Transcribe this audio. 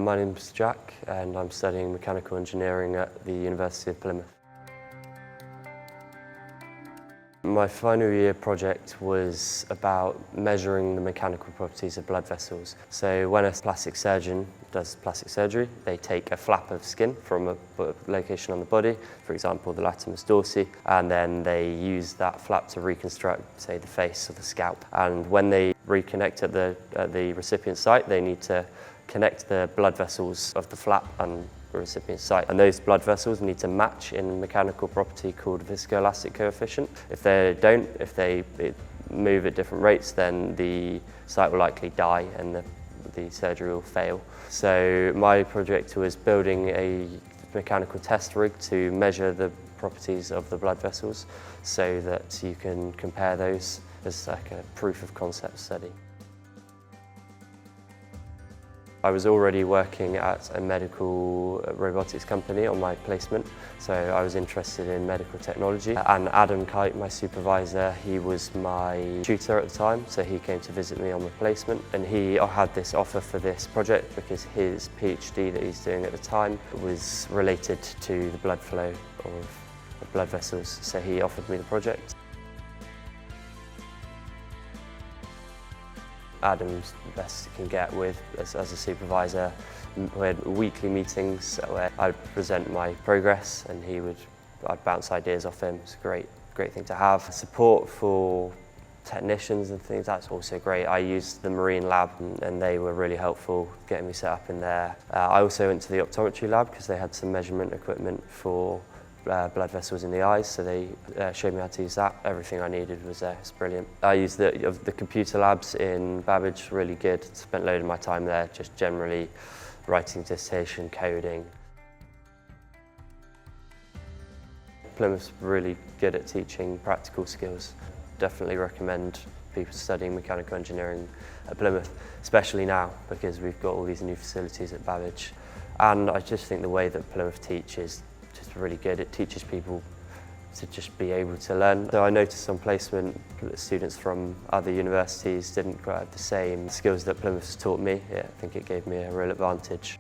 My name's Jack and I'm studying mechanical engineering at the University of Plymouth. My final year project was about measuring the mechanical properties of blood vessels. So when a plastic surgeon does plastic surgery, they take a flap of skin from a location on the body, for example the latimus dorsi, and then they use that flap to reconstruct, say, the face or the scalp. And when they reconnect at the recipient site, they need to connect the blood vessels of the flap and the recipient site. And those blood vessels need to match in a mechanical property called viscoelastic coefficient. If they don't, if they move at different rates, then the site will likely die and the surgery will fail. So my project was building a mechanical test rig to measure the properties of the blood vessels so that you can compare those as like a proof of concept study. I was already working at a medical robotics company on my placement, so I was interested in medical technology. And Adam Kite, my supervisor, he was my tutor at the time, so he came to visit me on my placement. And he had this offer for this project because his PhD that he's doing at the time was related to the blood flow of blood vessels, so he offered me the project. Adam's the best you can get with as a supervisor. We had weekly meetings where I'd present my progress and I'd bounce ideas off him. It's a great thing to have. Support for technicians and things, that's also great. I used the marine lab and they were really helpful getting me set up in there. I also went to the optometry lab because they had some measurement equipment for blood vessels in the eyes, so they showed me how to use that. Everything I needed was there. It's brilliant. I used the computer labs in Babbage, really good. Spent a load of my time there, just generally writing dissertation, coding. Plymouth's really good at teaching practical skills. Definitely recommend people studying mechanical engineering at Plymouth, especially now because we've got all these new facilities at Babbage. And I just think the way that Plymouth teaches just really good. It teaches people to just be able to learn. So I noticed on placement, students from other universities didn't quite have the same skills that Plymouth has taught me. Yeah, I think it gave me a real advantage.